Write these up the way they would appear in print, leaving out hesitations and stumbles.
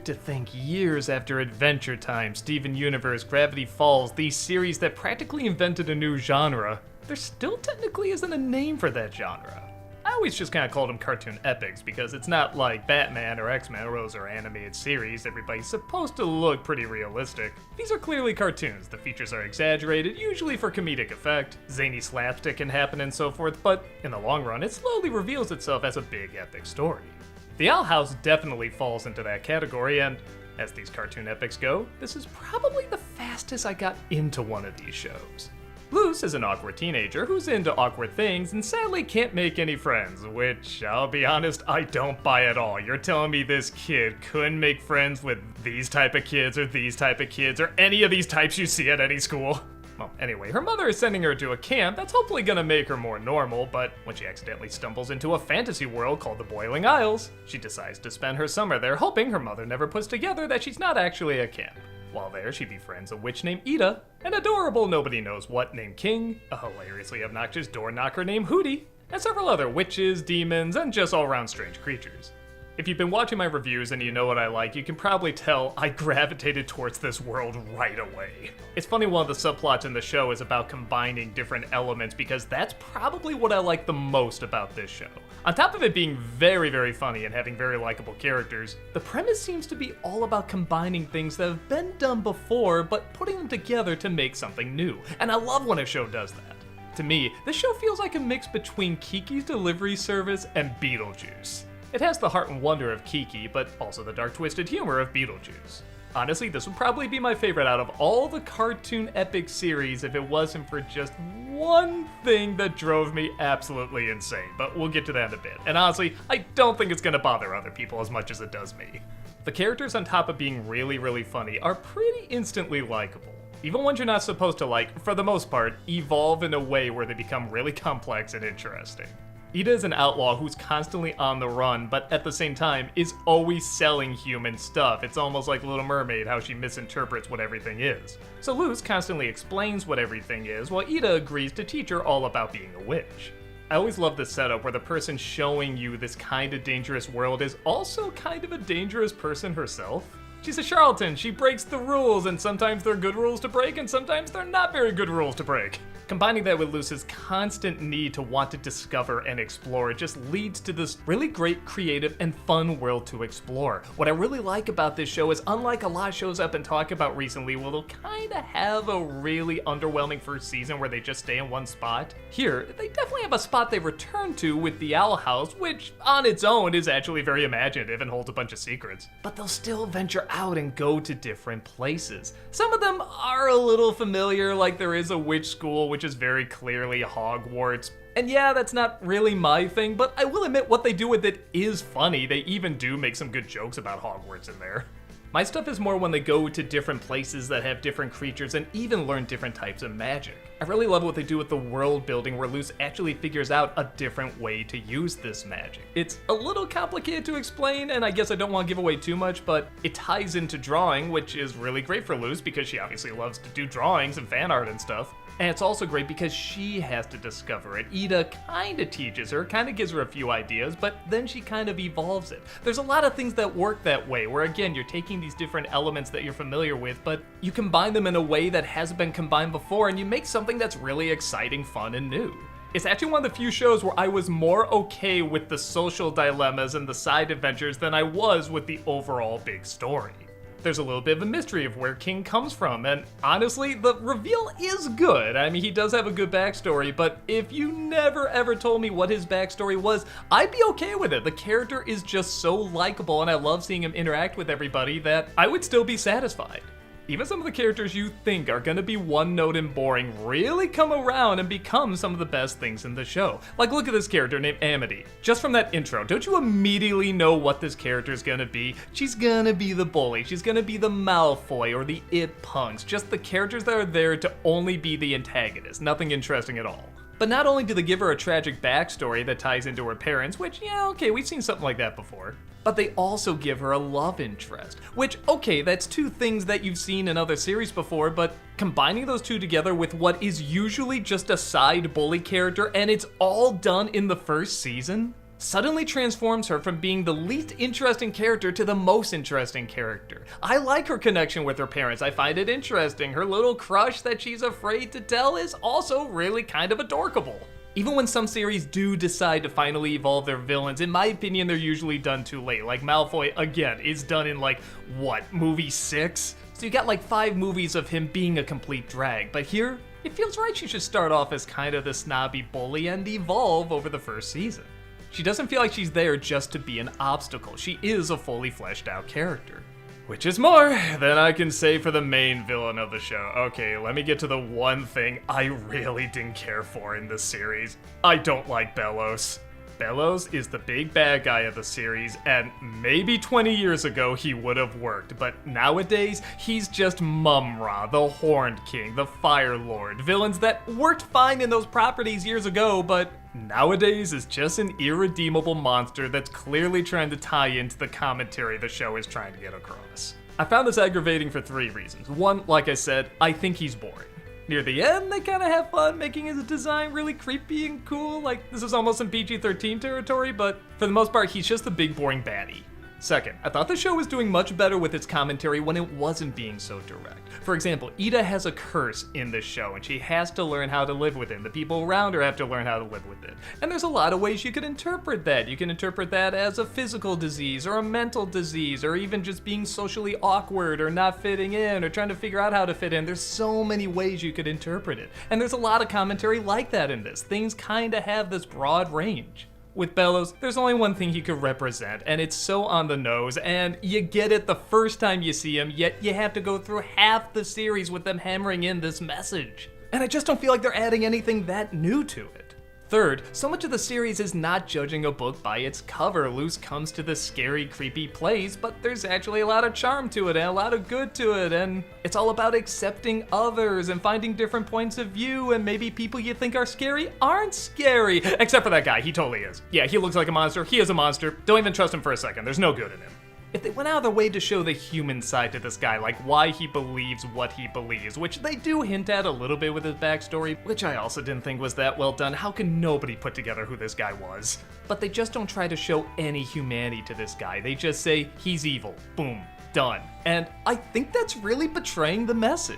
to think years after Adventure Time, Steven Universe, Gravity Falls, these series that practically invented a new genre, there still technically isn't a name for that genre. I always just kind of called them cartoon epics because it's not like Batman or X-Men or those are animated series. Everybody's supposed to look pretty realistic. These are clearly cartoons. The features are exaggerated, usually for comedic effect. Zany slapstick can happen and so forth, but in the long run, it slowly reveals itself as a big epic story. The Owl House definitely falls into that category, and as these cartoon epics go, this is probably the fastest I got into one of these shows. Luce is an awkward teenager who's into awkward things and sadly can't make any friends, which, I'll be honest, I don't buy at all. You're telling me this kid couldn't make friends with these type of kids or these type of kids or any of these types you see at any school? Well, anyway, her mother is sending her to a camp that's hopefully gonna make her more normal, but when she accidentally stumbles into a fantasy world called the Boiling Isles, she decides to spend her summer there, hoping her mother never puts together that she's not actually at camp. While there, she befriends a witch named Ida, an adorable nobody-knows-what named King, a hilariously obnoxious door knocker named Hootie, and several other witches, demons, and just all-around strange creatures. If you've been watching my reviews and you know what I like, you can probably tell I gravitated towards this world right away. It's funny, one of the subplots in the show is about combining different elements because that's probably what I like the most about this show. On top of it being very, very funny and having very likable characters, the premise seems to be all about combining things that have been done before, but putting them together to make something new. And I love when a show does that. To me, this show feels like a mix between Kiki's Delivery Service and Beetlejuice. It has the heart and wonder of Kiki, but also the dark twisted humor of Beetlejuice. Honestly, this would probably be my favorite out of all the cartoon epic series if it wasn't for just one thing that drove me absolutely insane, but we'll get to that in a bit. And honestly, I don't think it's gonna bother other people as much as it does me. The characters, on top of being really, really funny, are pretty instantly likable. Even ones you're not supposed to like, for the most part, evolve in a way where they become really complex and interesting. Ida is an outlaw who's constantly on the run, but at the same time is always selling human stuff. It's almost like Little Mermaid, how she misinterprets what everything is. So Luce constantly explains what everything is, while Ida agrees to teach her all about being a witch. I always love this setup where the person showing you this kind of dangerous world is also kind of a dangerous person herself. She's a charlatan, she breaks the rules, and sometimes they're good rules to break, and sometimes they're not very good rules to break. Combining that with Luce's constant need to want to discover and explore, it just leads to this really great, creative, and fun world to explore. What I really like about this show is, unlike a lot of shows I've been talking about recently, where they'll kinda have a really underwhelming first season where they just stay in one spot, here, they definitely have a spot they return to with the Owl House, which on its own is actually very imaginative and holds a bunch of secrets. But they'll still venture out and go to different places. Some of them are a little familiar, like there is a witch school, which is very clearly Hogwarts. And yeah, that's not really my thing, but I will admit what they do with it is funny. They even do make some good jokes about Hogwarts in there. My stuff is more when they go to different places that have different creatures and even learn different types of magic. I really love what they do with the world building where Luce actually figures out a different way to use this magic. It's a little complicated to explain, and I guess I don't want to give away too much, but it ties into drawing, which is really great for Luce because she obviously loves to do drawings and fan art and stuff. And it's also great because she has to discover it. Ida kinda teaches her, kinda gives her a few ideas, but then she kind of evolves it. There's a lot of things that work that way, where again, you're taking these different elements that you're familiar with, but you combine them in a way that hasn't been combined before, and you make something that's really exciting, fun, and new. It's actually one of the few shows where I was more okay with the social dilemmas and the side adventures than I was with the overall big story. There's a little bit of a mystery of where King comes from, and honestly, the reveal is good. I mean, he does have a good backstory, but if you never ever told me what his backstory was, I'd be okay with it. The character is just so likable, and I love seeing him interact with everybody that I would still be satisfied. Even some of the characters you think are gonna be one note and boring really come around and become some of the best things in the show. Like, look at this character named Amity. Just from that intro, don't you immediately know what this character is gonna be? She's gonna be the bully, she's gonna be the Malfoy or the It punks, just the characters that are there to only be the antagonist, nothing interesting at all. But not only do they give her a tragic backstory that ties into her parents, which, yeah, okay, we've seen something like that before, but they also give her a love interest, which, okay, that's two things that you've seen in other series before, but combining those two together with what is usually just a side bully character, and it's all done in the first season, suddenly transforms her from being the least interesting character to the most interesting character. I like her connection with her parents. I find it interesting. Her little crush that she's afraid to tell is also really kind of adorkable. Even when some series do decide to finally evolve their villains, in my opinion, they're usually done too late. Like Malfoy, again, is done in like, what, movie 6? So you got like 5 movies of him being a complete drag. But here, it feels right she should start off as kind of the snobby bully and evolve over the first season. She doesn't feel like she's there just to be an obstacle. She is a fully fleshed out character. Which is more than I can say for the main villain of the show. Okay, let me get to the one thing I really didn't care for in this series. I don't like Bellows. Bellows is the big bad guy of the series, and maybe 20 years ago he would have worked, but nowadays he's just Mum-Ra, the Horned King, the Fire Lord, villains that worked fine in those properties years ago, but nowadays is just an irredeemable monster that's clearly trying to tie into the commentary the show is trying to get across. I found this aggravating for 3 reasons. One, like I said, I think he's boring. Near the end, they kind of have fun making his design really creepy and cool, like this is almost in PG-13 territory, but for the most part, he's just the big boring baddie. Second, I thought the show was doing much better with its commentary when it wasn't being so direct. For example, Ida has a curse in this show, and she has to learn how to live with it. The people around her have to learn how to live with it. And there's a lot of ways you could interpret that. You can interpret that as a physical disease, or a mental disease, or even just being socially awkward, or not fitting in, or trying to figure out how to fit in. There's so many ways you could interpret it. And there's a lot of commentary like that in this. Things kinda have this broad range. With Bellows, there's only one thing he could represent, and it's so on the nose, and you get it the first time you see him, yet you have to go through half the series with them hammering in this message. And I just don't feel like they're adding anything that new to it. Third, so much of the series is not judging a book by its cover. Luce comes to this scary, creepy place, but there's actually a lot of charm to it and a lot of good to it, and it's all about accepting others and finding different points of view, and maybe people you think are scary aren't scary. Except for that guy, he totally is. Yeah, he looks like a monster, he is a monster. Don't even trust him for a second, there's no good in him. If they went out of their way to show the human side to this guy, like why he believes what he believes, which they do hint at a little bit with his backstory, which I also didn't think was that well done. How can nobody put together who this guy was? But they just don't try to show any humanity to this guy. They just say, he's evil. Boom. Done. And I think that's really betraying the message.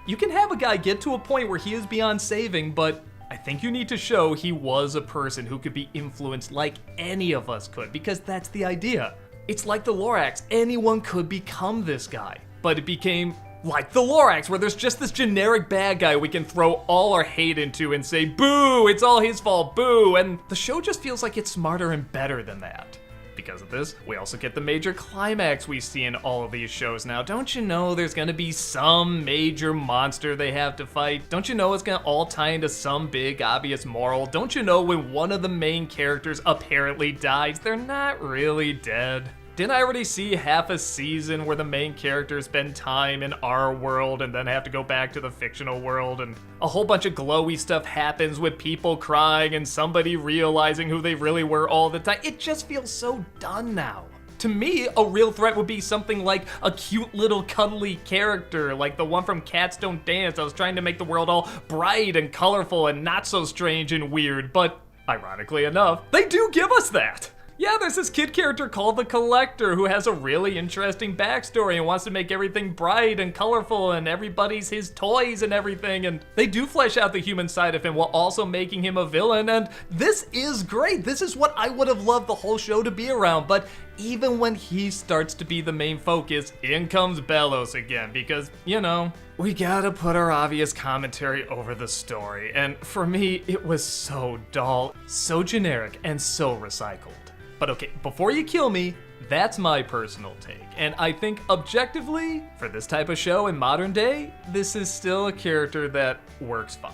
You can have a guy get to a point where he is beyond saving, but I think you need to show he was a person who could be influenced like any of us could, because that's the idea. It's like the Lorax, anyone could become this guy, but it became like the Lorax, where there's just this generic bad guy we can throw all our hate into and say, boo, it's all his fault, boo, and the show just feels like it's smarter and better than that. Because of this, we also get the major climax we see in all of these shows now. Don't you know there's gonna be some major monster they have to fight? Don't you know it's gonna all tie into some big, obvious moral? Don't you know when one of the main characters apparently dies, they're not really dead? Didn't I already see half a season where the main characters spend time in our world and then have to go back to the fictional world, and a whole bunch of glowy stuff happens with people crying and somebody realizing who they really were all the time? It just feels so done now. To me, a real threat would be something like a cute little cuddly character, like the one from Cats Don't Dance that was trying to make the world all bright and colorful and not so strange and weird, but ironically enough, they do give us that. Yeah, there's this kid character called the Collector who has a really interesting backstory and wants to make everything bright and colorful and everybody's his toys and everything, and they do flesh out the human side of him while also making him a villain, and this is great. This is what I would have loved the whole show to be around, but even when he starts to be the main focus, in comes Bellows again, because, you know, we gotta put our obvious commentary over the story, and for me, it was so dull, so generic, and so recycled. But okay, before you kill me, that's my personal take. And I think objectively, for this type of show in modern day, this is still a character that works fine.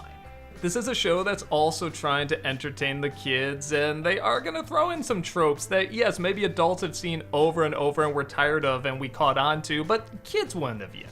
This is a show that's also trying to entertain the kids, and they are gonna throw in some tropes that, yes, maybe adults have seen over and over and we're tired of and we caught on to, but kids wouldn't have yet.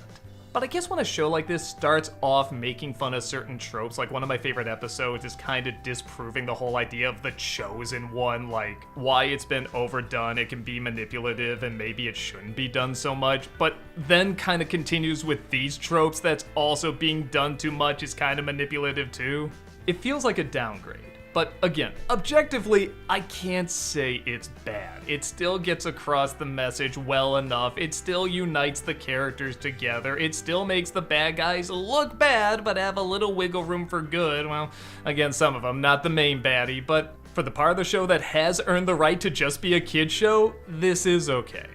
But I guess when a show like this starts off making fun of certain tropes, like one of my favorite episodes is kind of disproving the whole idea of the chosen one, like why it's been overdone, it can be manipulative, and maybe it shouldn't be done so much, but then kind of continues with these tropes that's also being done too much is kind of manipulative too. It feels like a downgrade. But again, objectively, I can't say it's bad. It still gets across the message well enough. It still unites the characters together. It still makes the bad guys look bad, but have a little wiggle room for good. Well, again, some of them, not the main baddie, but for the part of the show that has earned the right to just be a kid's show, this is okay.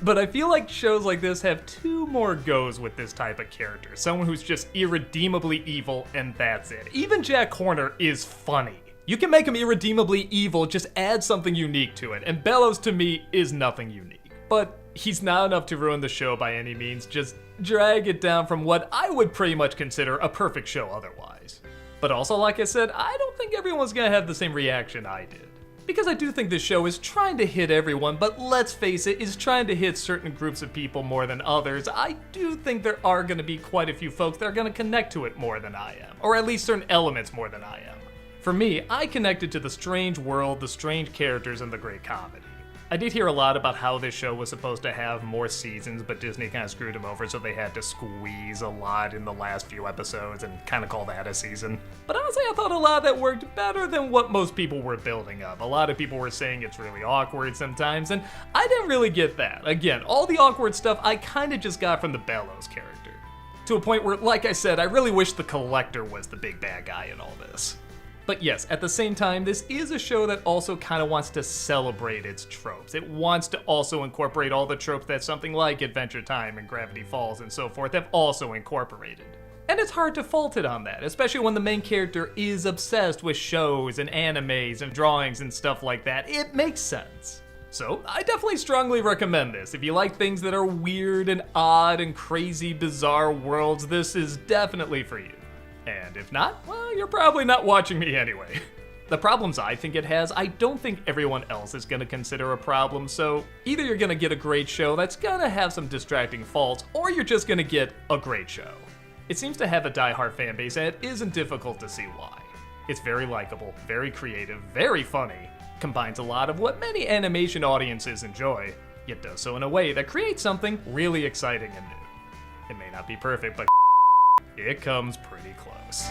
But I feel like shows like this have two more goes with this type of character. Someone who's just irredeemably evil, and that's it. Even Jack Horner is funny. You can make him irredeemably evil, just add something unique to it, and Bellows to me is nothing unique. But he's not enough to ruin the show by any means, just drag it down from what I would pretty much consider a perfect show otherwise. But also, like I said, I don't think everyone's gonna have the same reaction I did. Because I do think this show is trying to hit everyone, but let's face it, is trying to hit certain groups of people more than others. I do think there are gonna be quite a few folks that are gonna connect to it more than I am, or at least certain elements more than I am. For me, I connected to the strange world, the strange characters, and the great comedy. I did hear a lot about how this show was supposed to have more seasons, but Disney kind of screwed them over, so they had to squeeze a lot in the last few episodes and kind of call that a season. But honestly, I thought a lot of that worked better than what most people were building up. A lot of people were saying it's really awkward sometimes, and I didn't really get that. Again, all the awkward stuff I kind of just got from the Bellows character. To a point where, like I said, I really wish the Collector was the big bad guy in all this. But yes, at the same time, this is a show that also kind of wants to celebrate its tropes. It wants to also incorporate all the tropes that something like Adventure Time and Gravity Falls and so forth have also incorporated. And it's hard to fault it on that, especially when the main character is obsessed with shows and animes and drawings and stuff like that. It makes sense. So, I definitely strongly recommend this. If you like things that are weird and odd and crazy, bizarre worlds, this is definitely for you. And if not, well, you're probably not watching me anyway. The problems I think it has, I don't think everyone else is gonna consider a problem, so either you're gonna get a great show that's gonna have some distracting faults, or you're just gonna get a great show. It seems to have a die-hard fan base, and it isn't difficult to see why. It's very likable, very creative, very funny, combines a lot of what many animation audiences enjoy, yet does so in a way that creates something really exciting and new. It may not be perfect, but it comes pretty close.